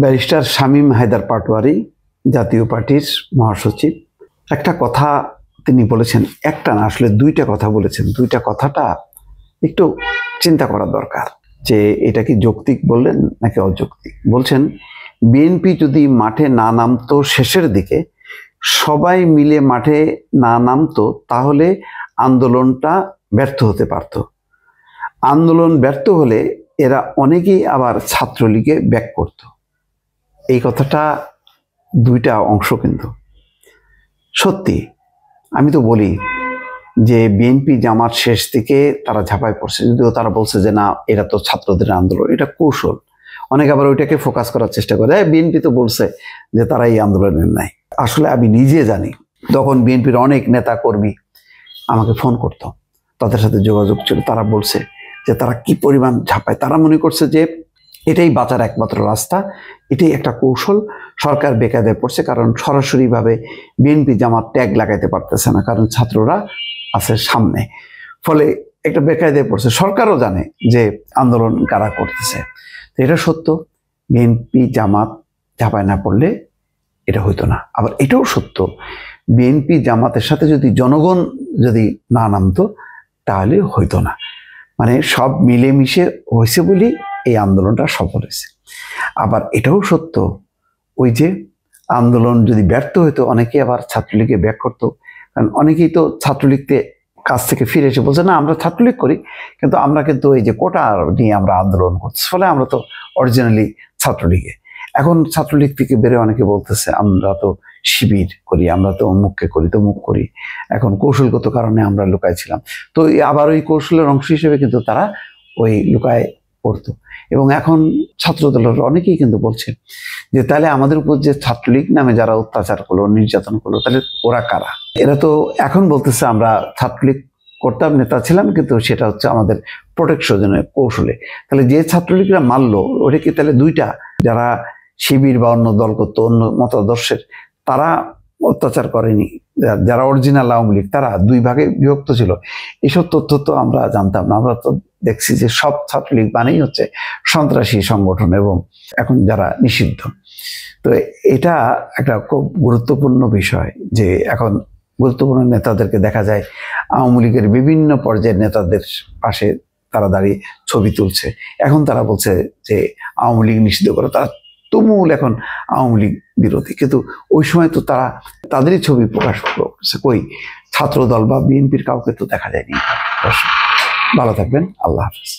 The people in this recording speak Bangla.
ব্যারিস্টার শামীম হায়দার পাটোয়ারি, জাতীয় পার্টির মহাসচিব, একটা কথা তিনি বলেছেন, একটা না আসলে দুইটা কথা বলেছেন। দুইটা কথাটা একটু চিন্তা করা দরকার যে এটা কি যৌক্তিক বললেন নাকি অযৌক্তিক। বলছেন বিএনপি যদি মাঠে না নামতো শেষের দিকে, সবাই মিলে মাঠে না নামতো, তাহলে আন্দোলনটা ব্যর্থ হতে পারত। আন্দোলন ব্যর্থ হলে এরা অনেকেই আবার ছাত্রলীগে ব্যাক করত। এই কথাটা দুইটা অংশ কিন্তু সত্যি। আমি তো বলি যে বিএনপি জামাত শেষ দিকে তারা ঝাঁপায় পড়ছে, যদিও তারা বলছে যে না, এটা তো ছাত্রদের আন্দোলন, এটা কৌশল। অনেকে আবার ওইটাকে ফোকাস করার চেষ্টা করে, বিএনপি তো বলছে যে তারা এই আন্দোলনের নাই। আসলে আমি নিজে জানি, তখন বিএনপির অনেক নেতা কর্মী আমাকে ফোন করতো, তাদের সাথে যোগাযোগ ছিল, তারা বলছে যে তারা কি পরিমাণ ঝাঁপায়। তারা মনে করছে যে এটাই বাঁচার একমাত্র রাস্তা, এটাই একটা কৌশল। সরকার বেকায়দায় পড়ছে, কারণ সরাসরিভাবে বিএনপি জামাত ট্যাগ লাগাইতে পারতেছে না, কারণ ছাত্ররা আছে সামনে। ফলে একটা বেকায়দায় পড়ছে। সরকারও জানে যে আন্দোলন কারা করতেছে। তো এটা সত্য, বিএনপি জামাত ঝাঁপায় না পড়লে এটা হইতো না। আবার এটাও সত্য, বিএনপি জামাতের সাথে যদি জনগণ যদি না নামতো তাহলে হইতো না। মানে সব মিলেমিশে হয়েছে বলেই এই আন্দোলনটা সফল হয়েছে। আবার এটাও সত্য, ওই যে আন্দোলন যদি ব্যর্থ হইতো, অনেকেই আবার ছাত্রলীগে ব্যাক করতো। কারণ অনেকেই তো ছাত্রলীগকে কাছ থেকে ফিরে এসে বলছে না, আমরা ছাত্রলীগ করি, কিন্তু আমরা কিন্তু এই যে কোটা নিয়ে আমরা আন্দোলন করছি, ফলে আমরা তো অরিজিনালি ছাত্রলীগে। এখন ছাত্রলীগ থেকে বেড়ে অনেকে বলতেছে আমরা তো শিবির করি, আমরা তো অমুককে করি, তমুক করি। এখন কৌশলগত কারণে আমরা লুকাইছিলাম। তো আবার ওই কৌশলের অংশ হিসেবে কিন্তু তারা ওই লুকায় পড়তো। এবং এখন ছাত্রদলের অনেকেই কিন্তু বলছে যে তাহলে আমাদের উপর যে ছাত্রলীগ নামে যারা অত্যাচার করলো, নির্যাতন করলো, তাহলে ওরা কারা? এরা তো এখন বলতেছে আমরা ছাত্রলীগ করতাম, নেতা ছিলাম, কিন্তু সেটা হচ্ছে আমাদের প্রোটেকশনের কৌশলে। তাহলে যে ছাত্রলীগরা মারলো, ওটা কি তাহলে দুইটা? যারা শিবির বা অন্য দল করতো, অন্য মতাদর্শের, তারা অত্যাচার করেনি। যারা অরিজিনাল আওয়ামী লীগ, তারা দুই ভাগে বিভক্ত ছিল। এসব তথ্য তো আমরা জানতাম না। আমরা তো দেখছি যে সব ছাত্রলীগ মানেই হচ্ছে সন্ত্রাসী সংগঠন, এবং এখন যারা নিষিদ্ধ। তো এটা একটা খুব গুরুত্বপূর্ণ বিষয় যে এখন গুরুত্বপূর্ণ নেতাদেরকে দেখা যায় আওয়ামী লীগের বিভিন্ন পর্যায়ের নেতাদের পাশে তারা দাঁড়িয়ে ছবি তুলছে। এখন তারা বলছে যে আওয়ামী লীগ নিষিদ্ধ করো, তারা তুমুল এখন আওয়ামী লীগ বিরোধী। কিন্তু ওই সময় তো তারা তাদেরই ছবি প্রকাশ করছে, কই ছাত্র দল বা বিএনপির কাউকে তো দেখা যায়নি। ভালো থাকবেন, আল্লাহ হাফেজ।